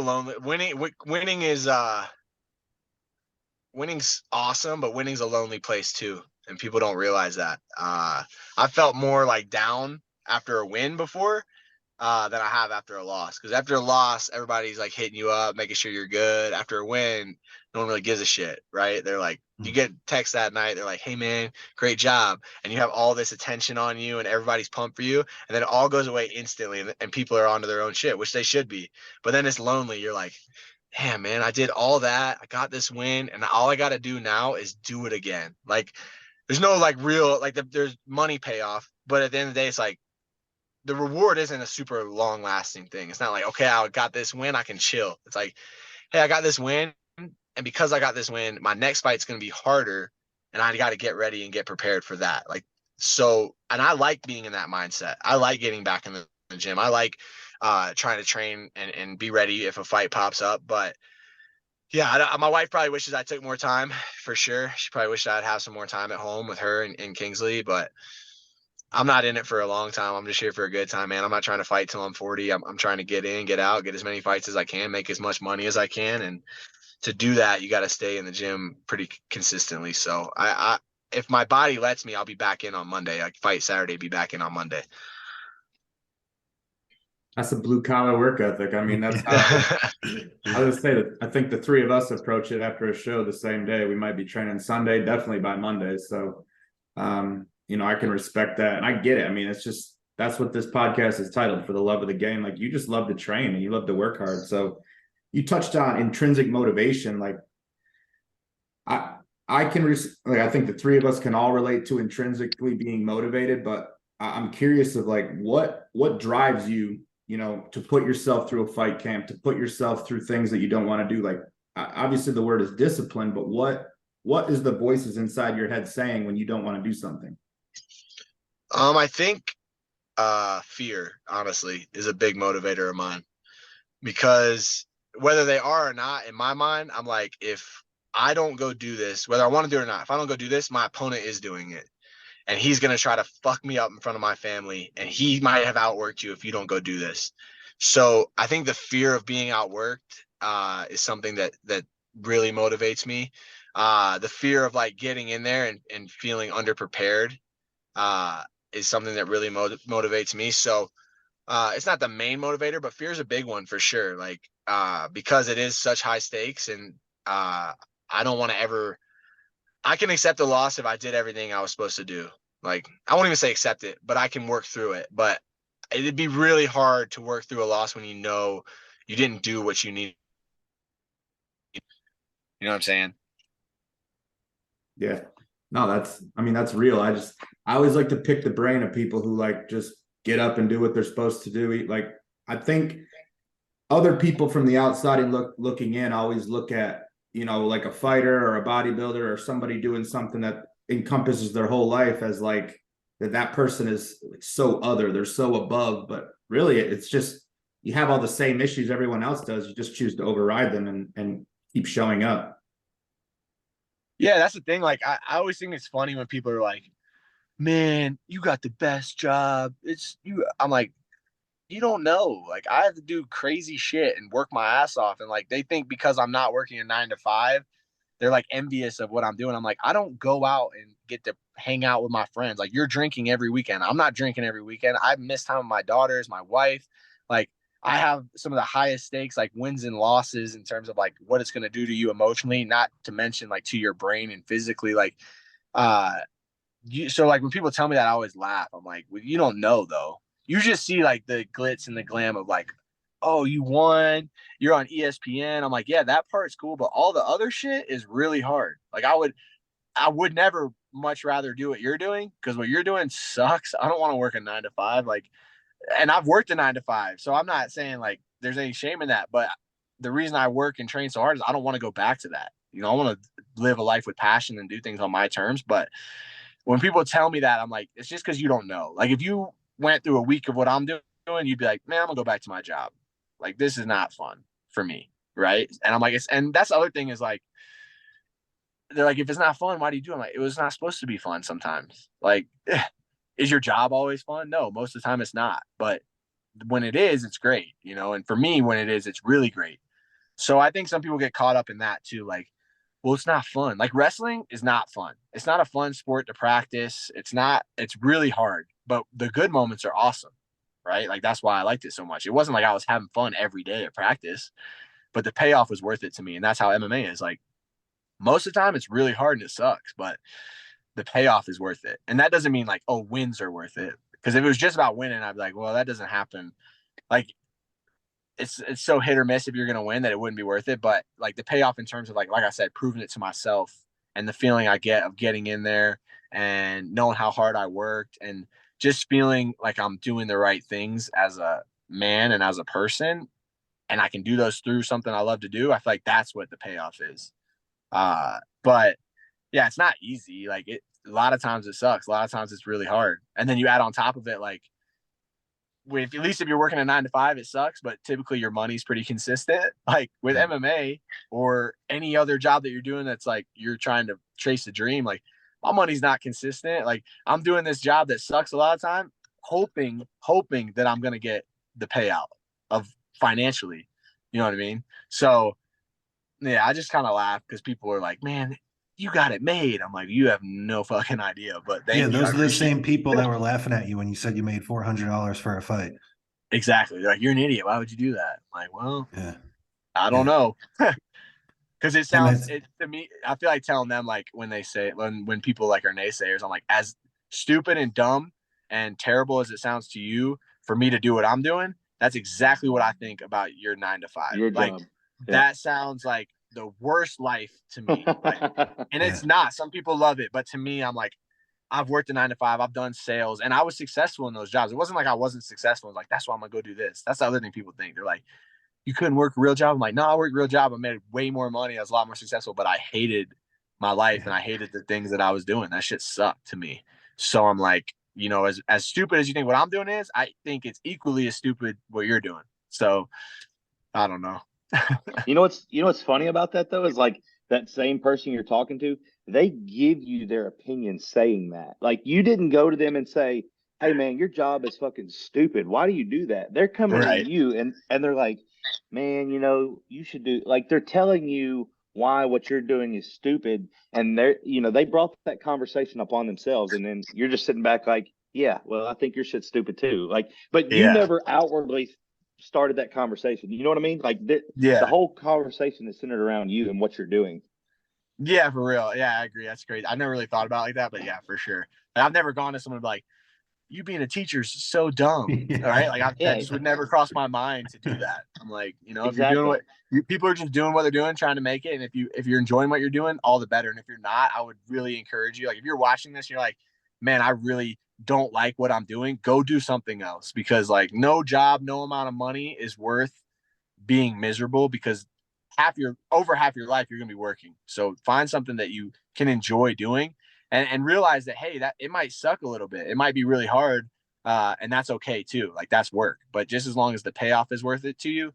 awesome, but winning's a lonely place too, and people don't realize that. I felt more like down after a win before than I have after a loss, because after a loss, everybody's like hitting you up, making sure you're good. After a win, no one really gives a shit, right? They're like, you get text that night, they're like, hey man, great job, and you have all this attention on you and everybody's pumped for you, and then it all goes away instantly, and people are onto their own shit, which they should be, but then it's lonely. You're like, damn man, I did all that, I got this win, and all I got to do now is do it again. Like there's no like real, like there's money payoff, but at the end of the day, it's like the reward isn't a super long lasting thing. It's not like, okay, I got this win, I can chill. It's like, hey, I got this win, and because I got this win, my next fight's going to be harder, and I got to get ready and get prepared for that. Like, so, and I like being in that mindset. I like getting back in the gym. I like trying to train and be ready if a fight pops up. But yeah, my wife probably wishes I took more time, for sure. She probably wished I'd have some more time at home with her and Kingsley, but I'm not in it for a long time. I'm just here for a good time, man. I'm not trying to fight till I'm 40. I'm trying to get in, get out, get as many fights as I can, make as much money as I can. And to do that, you got to stay in the gym pretty consistently. So if my body lets me, I'll be back in on Monday. I fight Saturday, be back in on Monday. That's a blue collar work ethic. I mean, that's how I would say that. I think the three of us approach it after a show the same day. We might be training Sunday, definitely by Monday. So, I can respect that, and I get it. I mean, it's just that's what this podcast is titled, For the Love of the Game. Like, you just love to train and you love to work hard. So you touched on intrinsic motivation. Like, I can like, I think the three of us can all relate to intrinsically being motivated, but I'm curious of like what drives you, to put yourself through a fight camp, to put yourself through things that you don't want to do. Like, obviously the word is discipline, but what is the voices inside your head saying when you don't want to do something? I think fear, honestly, is a big motivator of mine, because whether they are or not, in my mind, I'm like, if I don't go do this, whether I want to do it or not, if I don't go do this, my opponent is doing it. And he's going to try to fuck me up in front of my family. And he might have outworked you if you don't go do this. So I think the fear of being outworked is something that really motivates me. The fear of like getting in there and feeling underprepared is something that really motivates me. So it's not the main motivator, but fear is a big one for sure. Like, because it is such high stakes, and I don't want to ever, I can accept the loss if I did everything I was supposed to do. Like, I won't even say accept it, but I can work through it. But it'd be really hard to work through a loss when you know you didn't do what you need. You know what I'm saying? Yeah. No, that's real. I always like to pick the brain of people who like just get up and do what they're supposed to do. Like, I think other people from the outside and looking in always look at, like a fighter or a bodybuilder or somebody doing something that encompasses their whole life as like that person is so other, they're so above. But really, it's just, you have all the same issues everyone else does. You just choose to override them and keep showing up. Yeah, that's the thing. Like, I always think it's funny when people are like, man, you got the best job. It's you. I'm like, you don't know. Like, I have to do crazy shit and work my ass off. And like, they think because I'm not working a 9 to 5, they're like envious of what I'm doing. I'm like, I don't go out and get to hang out with my friends. Like, you're drinking every weekend. I'm not drinking every weekend. I miss time with my daughters, my wife. Like, I have some of the highest stakes, like wins and losses, in terms of like what it's going to do to you emotionally, not to mention like to your brain and physically. Like, so like when people tell me that, I always laugh. I'm like, well, you don't know though. You just see like the glitz and the glam of like, oh, you won, you're on ESPN. I'm like, yeah, that part's cool, but all the other shit is really hard. Like, I would never much rather do what you're doing, because what you're doing sucks. I don't want to work a 9 to 5. Like, and I've worked a 9 to 5, so I'm not saying like there's any shame in that. But the reason I work and train so hard is I don't want to go back to that. I want to live a life with passion and do things on my terms. But when people tell me that, I'm like, it's just because you don't know. Like, if you went through a week of what I'm doing, you'd be like, man, I'm gonna go back to my job. Like, this is not fun for me, right? And I'm like, and that's the other thing is like, they're like, if it's not fun, why do you do it? I'm like, it was not supposed to be fun sometimes. Like, is your job always fun? No, most of the time it's not. But when it is, it's great, And for me, when it is, it's really great. So I think some people get caught up in that too. Like, well, it's not fun. Like, wrestling is not fun. It's not a fun sport to practice. It's really hard, but the good moments are awesome, right? Like, that's why I liked it so much. It wasn't like I was having fun every day at practice, but the payoff was worth it to me. And that's how MMA is. Like, most of the time it's really hard and it sucks, but the payoff is worth it. And that doesn't mean like, oh, wins are worth it. Because if it was just about winning, I'd be like, well, that doesn't happen. Like, it's so hit or miss if you're going to win that it wouldn't be worth it. But like the payoff in terms of like I said, proving it to myself and the feeling I get of getting in there and knowing how hard I worked and just feeling like I'm doing the right things as a man and as a person, and I can do those through something I love to do. I feel like that's what the payoff is. But yeah, it's not easy. Like, a lot of times it sucks. A lot of times it's really hard. And then you add on top of it, like, at least if you're working a 9 to 5, it sucks, but typically your money's pretty consistent. Like with MMA or any other job that you're doing, that's like, you're trying to chase a dream. Like, my money's not consistent. Like, I'm doing this job that sucks a lot of time, hoping that I'm going to get the payout of financially, you know what I mean? So yeah, I just kind of laugh because people are like, man, you got it made. I'm like, you have no fucking idea. But thank you. Those are the same people that were laughing at you when you said you made $400 for a fight. Exactly. They're like, you're an idiot. Why would you do that? I'm like, well, Yeah. I don't know. Because it sounds to me, I feel like telling them, like, when they say when people like are naysayers, I'm like, as stupid and dumb and terrible as it sounds to you, for me to do what I'm doing, that's exactly what I think about your 9 to 5. Your Like job. that sounds like the worst life to me. Like, and it's Yeah. not. Some people love it, but to me, I'm like, I've worked a 9 to 5. I've done sales, and I was successful in those jobs. It wasn't like I wasn't successful. It's like, that's why I'm gonna go do this. That's the other thing people think. They're like, you couldn't work a real job. I'm like, no, I worked a real job. I made way more money. I was a lot more successful, but I hated my life and I hated the things that I was doing. That shit sucked to me. So I'm like, you know, as stupid as you think what I'm doing is, I think it's equally as stupid what you're doing. So I don't know. You know what's funny about that though is like that same person you're talking to, they give you their opinion saying that. Like you didn't go to them and say, "Hey man, your job is fucking stupid. Why do you do that?" They're coming to Right. you and they're like, "Man, you know, you should do," like they're telling you why what you're doing is stupid, and they're, you know, they brought that conversation upon themselves, and then you're just sitting back like, "Yeah, well, I think your shit's stupid too." Like, but you Yeah. never outwardly started that conversation. You know what I mean? Like the Yeah. whole conversation is centered around you and what you're doing. Yeah, for real. Yeah, I agree. That's great. I never really thought about it like that, but yeah, for sure. Like, I've never gone to someone and be like, you being a teacher is so dumb. Yeah. All right. Like that Yeah, just would never cross my mind to do that. I'm like, you know, if you're doing exactly. what people are just doing what they're doing, trying to make it. And if you're enjoying what you're doing, all the better. And if you're not, I would really encourage you. Like if you're watching this, and you're like, man, I really don't like what I'm doing. Go do something else, because like no job, no amount of money is worth being miserable, because over half your life you're going to be working. So find something that you can enjoy doing, and realize that, hey, that it might suck a little bit, it might be really hard, and that's okay too. Like that's work, but just as long as the payoff is worth it to you,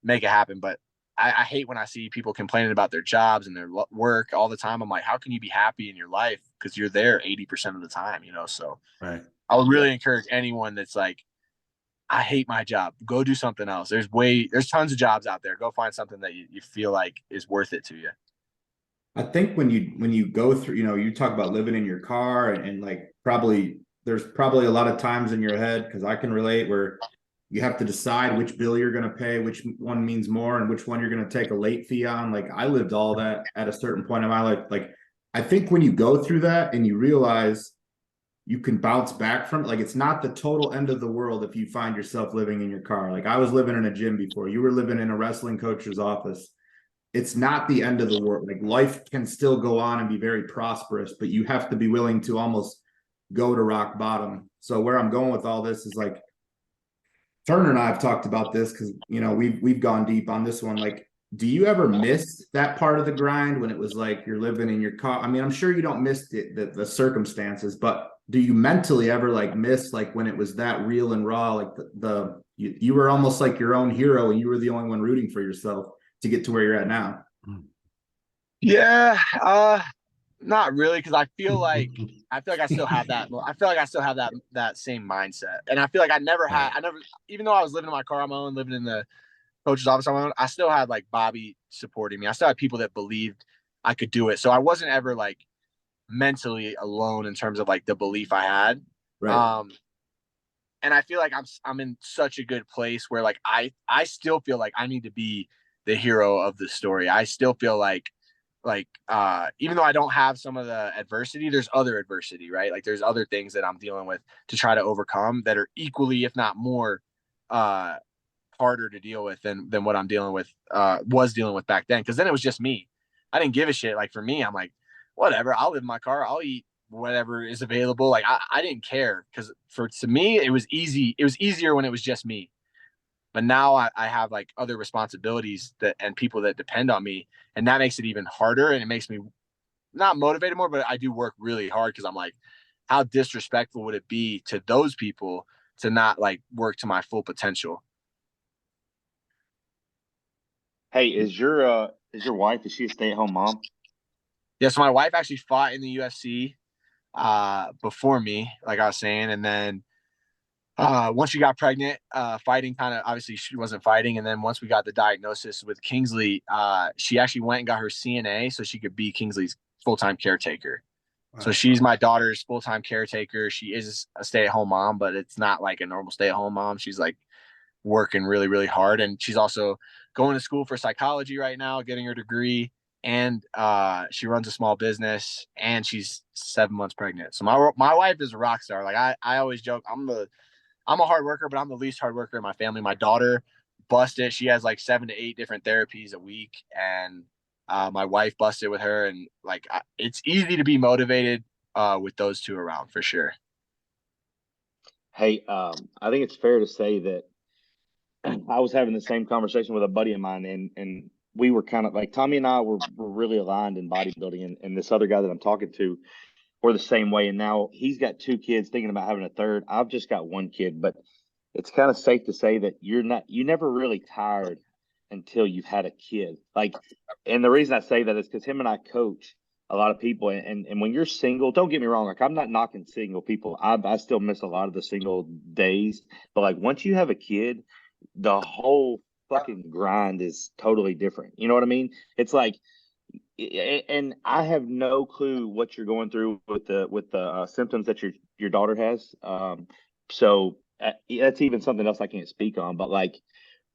make it happen. But I hate when I see people complaining about their jobs and their work all the time. I'm like, how can you be happy in your life, because you're there 80% of the time, you know? So Right. I would really encourage anyone that's like, I hate my job, go do something else. There's tons of jobs out there. Go find something that you feel like is worth it to you. I think when you go through, you know, you talk about living in your car and like probably there's probably a lot of times in your head, because I can relate, where you have to decide which bill you're going to pay, which one means more, and which one you're going to take a late fee on. Like I lived all that at a certain point in my life. Like I think when you go through that and you realize you can bounce back from it, like it's not the total end of the world if you find yourself living in your car. Like I was living in a gym before, you were living in a wrestling coach's office. It's not the end of the world. Like life can still go on and be very prosperous, but you have to be willing to almost go to rock bottom. So where I'm going with all this is like Turner and I have talked about this, because you know we've gone deep on this one. Like, do you ever miss that part of the grind when it was like you're living in your car? I mean, I'm sure you don't miss the circumstances, but do you mentally ever like miss like when it was that real and raw? Like you were almost like your own hero, and you were the only one rooting for yourself to get to where you're at now. Yeah, not really, because I feel like I still have that. I feel like I still have that same mindset, and I feel like I never, even though I was living in my car on my own, living in the coach's office on my own, I still had like Bobby supporting me. I still had people that believed I could do it. So I wasn't ever like mentally alone in terms of like the belief I had. Right. And I feel like I'm in such a good place where like I still feel like I need to be the hero of the story. I still feel like even though I don't have some of the adversity, there's other adversity, right? Like there's other things that I'm dealing with to try to overcome that are equally, if not more, harder to deal with than what I'm dealing with, was dealing with back then. Because then it was just me. I didn't give a shit. Like for me, I'm like, whatever. I'll live in my car. I'll eat whatever is available. Like I didn't care, because to me it was easy. It was easier when it was just me. But now I have like other responsibilities and people that depend on me, and that makes it even harder. And it makes me not motivated more, but I do work really hard, because I'm like, how disrespectful would it be to those people to not like work to my full potential? Hey, is your wife, is she a stay-at-home mom? Yeah, so my wife actually fought in the UFC before me, like I was saying, and then once she got pregnant, fighting kind of, obviously she wasn't fighting, and then once we got the diagnosis with Kingsley, she actually went and got her CNA so she could be Kingsley's full-time caretaker. Wow. So she's my daughter's full-time caretaker. She is a stay-at-home mom, but it's not like a normal stay-at-home mom. She's like working really, really hard, and she's also going to school for psychology right now, getting her degree. and she runs a small business, and she's 7 months pregnant. So my wife is a rock star. Like I always joke, I'm a hard worker, but I'm the least hard worker in my family. My daughter busted. She has like 7 to 8 different therapies a week, and my wife busted with her, and like it's easy to be motivated with those two around for sure. Hey, I think it's fair to say that I was having the same conversation with a buddy of mine, and we were kind of like Tommy and I were really aligned in bodybuilding, and this other guy that I'm talking to, we're the same way. And now he's got 2 kids, thinking about having a third. I've just got 1 kid, but it's kind of safe to say that you never really tired until you've had a kid. Like, and the reason I say that is because him and I coach a lot of people, and when you're single, don't get me wrong, like I'm not knocking single people. I still miss a lot of the single days, but like once you have a kid, the whole fucking grind is totally different. You know what I mean? It's like, and I have no clue what you're going through with the symptoms that your daughter has. So that's even something else I can't speak on. But like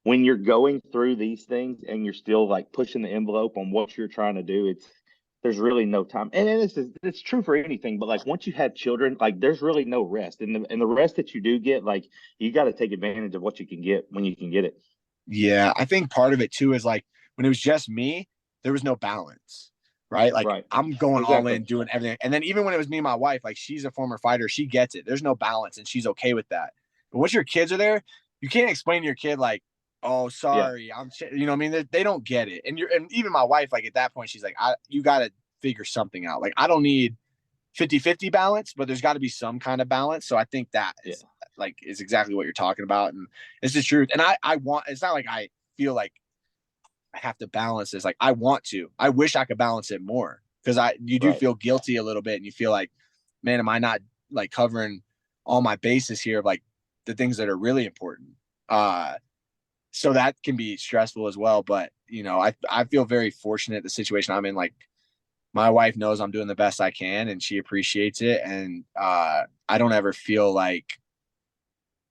when you're going through these things and you're still like pushing the envelope on what you're trying to do, there's really no time. And it's true for anything, but like once you have children, like there's really no rest. And the rest that you do get, like you got to take advantage of what you can get when you can get it. Yeah, I think part of it too is like when it was just me, there was no balance, right? Like I'm going all in, doing everything. And then even when it was me and my wife, like she's a former fighter, she gets it. There's no balance, and she's okay with that. But once your kids are there, you can't explain to your kid like, oh, sorry, you know what I mean? They don't get it. And even my wife, like at that point, she's like, you got to figure something out. Like I don't need 50-50 balance, but there's got to be some kind of balance. So I think that is exactly what you're talking about. And it's the truth. And it's not like I feel like I have to balance this. Like I wish I could balance it more, because you do feel guilty a little bit, and you feel like, man, am I not like covering all my bases here of like the things that are really important? So that can be stressful as well. But you know, I feel very fortunate the situation I'm in. Like my wife knows I'm doing the best I can, and she appreciates it. And I don't ever feel like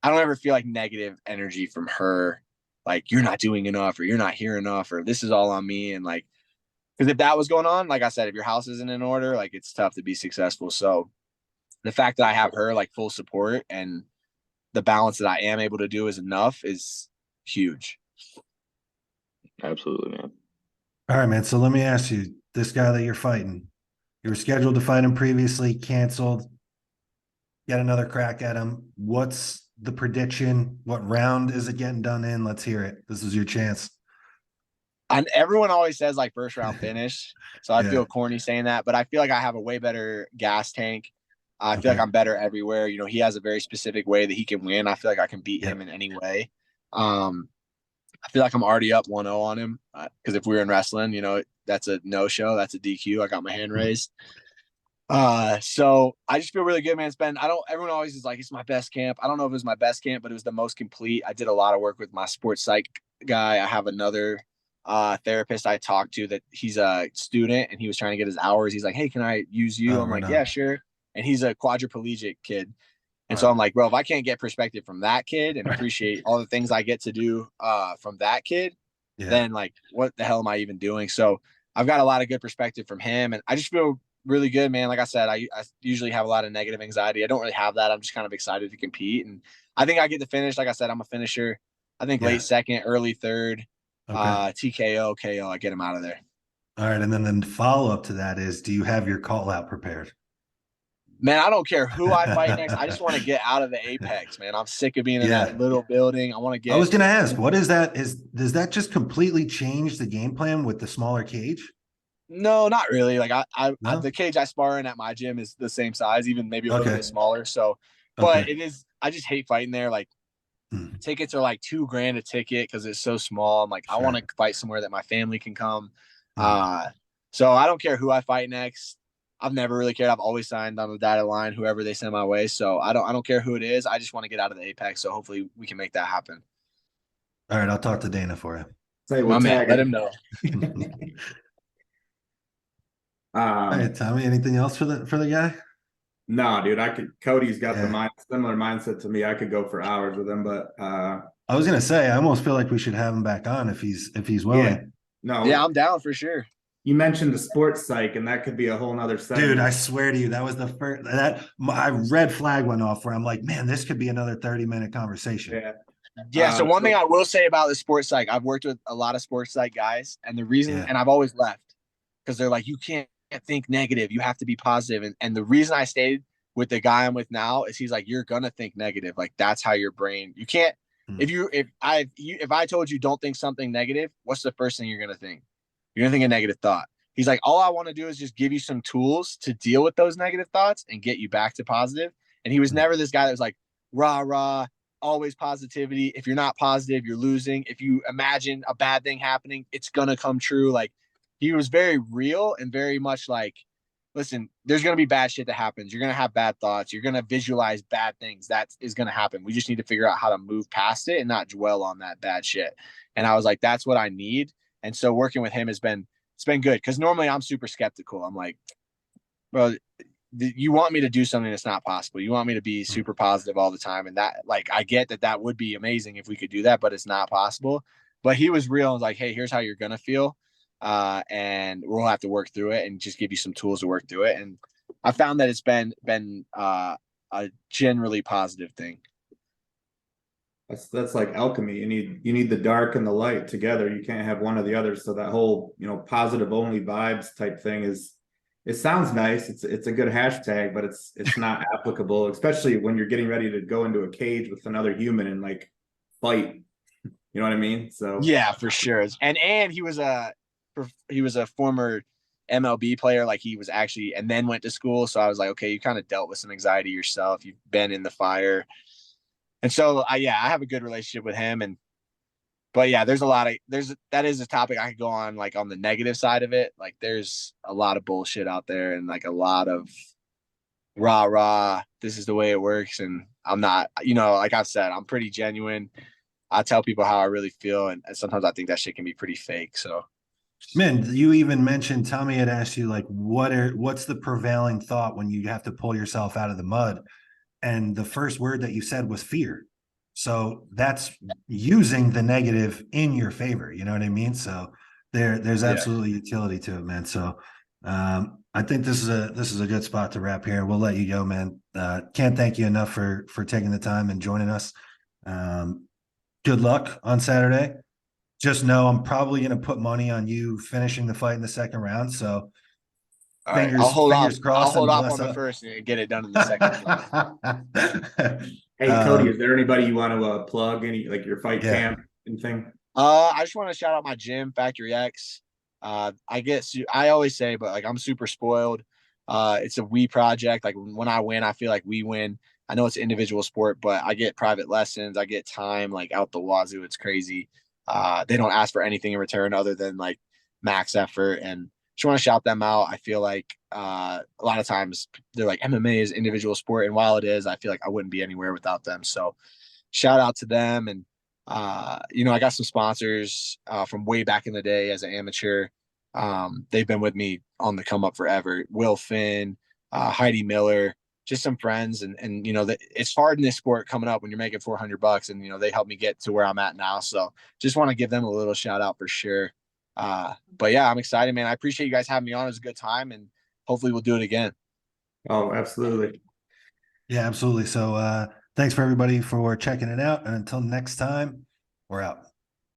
negative energy from her, like you're not doing enough, or you're not here enough, or this is all on me. And like, because if that was going on, like I said, if your house isn't in order, like it's tough to be successful. So the fact that I have her like full support, and the balance that I am able to do is enough, is huge. Absolutely, man. All right, man. So let me ask you, this guy that you're fighting, you were scheduled to fight him previously, canceled, get another crack at him. What's the prediction? What round is it getting done in? Let's hear it. This is your chance. And everyone always says like first round finish. So I feel corny saying that, but I feel like I have a way better gas tank. I feel like I'm better everywhere. You know, he has a very specific way that he can win. I feel like I can beat him in any way. I feel like I'm already up 1-0 on him, because if we were in wrestling, you know, that's a no-show. That's a DQ. I got my hand raised. So I just feel really good, man. Everyone always is like, it's my best camp. I don't know if it was my best camp, but it was the most complete. I did a lot of work with my sports psych guy. I have another therapist I talked to that he's a student, and he was trying to get his hours. He's like, hey, can I use you? I'm like, yeah, sure. And he's a quadriplegic kid. And so I'm like, bro, if I can't get perspective from that kid and appreciate all the things I get to do from that kid, then like, what the hell am I even doing? So I've got a lot of good perspective from him, and I just feel really good, man. Like I said, I usually have a lot of negative anxiety. I don't really have that. I'm just kind of excited to compete, and I think I get to finish. Like I said, I'm a finisher. I think late second, early third, TKO, KO. I get him out of there. All right, and then the follow up to that is, do you have your call out prepared? Man, I don't care who I fight next. I just want to get out of the Apex, man. I'm sick of being in that little building. I want to get. I was going to ask, what is that? Does that just completely change the game plan with the smaller cage? No, not really. Like the cage I spar in at my gym is the same size, even maybe a little bit smaller. So, but it is. I just hate fighting there. Like tickets are like $2,000 a ticket because it's so small. I'm like, I want to fight somewhere that my family can come. So I don't care who I fight next. I've never really cared. I've always signed on the dotted line, whoever they send my way. So I don't care who it is. I just want to get out of the Apex. So hopefully we can make that happen. All right, I'll talk to Dana for you. Say my man, let him know. All right, Tommy, anything else for the guy? No, dude, Cody's got the similar mindset to me. I could go for hours with him, but I was gonna say, I almost feel like we should have him back on if he's willing. No, yeah, I'm down for sure. you mentioned the sports psych, and that could be a whole nother segment. Dude, I swear to you, that was the first that my red flag went off where I'm like, man, this could be another 30-minute conversation. Yeah. Yeah. So one thing I will say about the sports psych, I've worked with a lot of sports psych guys, and the reason, and I've always left because they're like, you can't think negative. You have to be positive. And the reason I stayed with the guy I'm with now is he's like, you're gonna think negative. Like that's how your brain. You can't. If I told you don't think something negative, what's the first thing you're gonna think? You're gonna think a negative thought. He's like, all I want to do is just give you some tools to deal with those negative thoughts and get you back to positive. And he was never this guy that was like, rah, rah, always positivity. If you're not positive, you're losing. If you imagine a bad thing happening, it's going to come true. Like he was very real and very much like, listen, there's going to be bad shit that happens. You're going to have bad thoughts. You're going to visualize bad things. That is going to happen. We just need to figure out how to move past it and not dwell on that bad shit. And I was like, that's what I need. And so working with him it's been good. Cause normally I'm super skeptical. I'm like, well, you want me to do something that's not possible. You want me to be super positive all the time. And that, like, I get that would be amazing if we could do that, but it's not possible. But he was real and was like, hey, here's how you're going to feel. And we'll have to work through it and just give you some tools to work through it. And I found that it's been a generally positive thing. That's like alchemy. You need the dark and the light together. You can't have one or the other. So that whole, positive only vibes type thing it sounds nice. It's a good hashtag, but it's not applicable, especially when you're getting ready to go into a cage with another human and like fight. You know what I mean? So yeah, for sure. And he was a former MLB player. Like he was actually, and then went to school. So I was like, okay, you kind of dealt with some anxiety yourself. You've been in the fire. And so I have a good relationship with him. But yeah, that is a topic I could go on, like on the negative side of it. Like there's a lot of bullshit out there and like a lot of rah, this is the way it works. And I'm not, like I've said, I'm pretty genuine. I tell people how I really feel. And sometimes I think that shit can be pretty fake. So. Man, you even mentioned, Tommy had asked you like, what's the prevailing thought when you have to pull yourself out of the mud? And the first word that you said was fear. So that's using the negative in your favor. You know what I mean? So there's absolutely utility to it, man. So I think this is a good spot to wrap here. We'll let you go, man. Can't thank you enough for taking the time and joining us. Good luck on Saturday. Just know I'm probably going to put money on you finishing the fight in the second round. So I'll hold off. Crossed, I'll hold off on the first and get it done in the second. Hey, Cody, is there anybody you want to plug? Any like your fight camp, anything? I just want to shout out my gym, Factory X. I always say, but like I'm super spoiled. It's a we project. Like when I win, I feel like we win. I know it's an individual sport, but I get private lessons. I get time like out the wazoo. It's crazy. They don't ask for anything in return other than like max effort, and just want to shout them out. I feel like a lot of times they're like MMA is individual sport, and while it is, I feel like I wouldn't be anywhere without them. So shout out to them. And I got some sponsors from way back in the day as an amateur. They've been with me on the come up forever. Will Finn, Heidi Miller, just some friends, and it's hard in this sport coming up when you're making $400, and they helped me get to where I'm at now. So just want to give them a little shout out for sure. But yeah, I'm excited, man. I appreciate you guys having me on. It was a good time, and hopefully we'll do it again. Oh, absolutely. Yeah, absolutely. So thanks for everybody for checking it out. And until next time, we're out.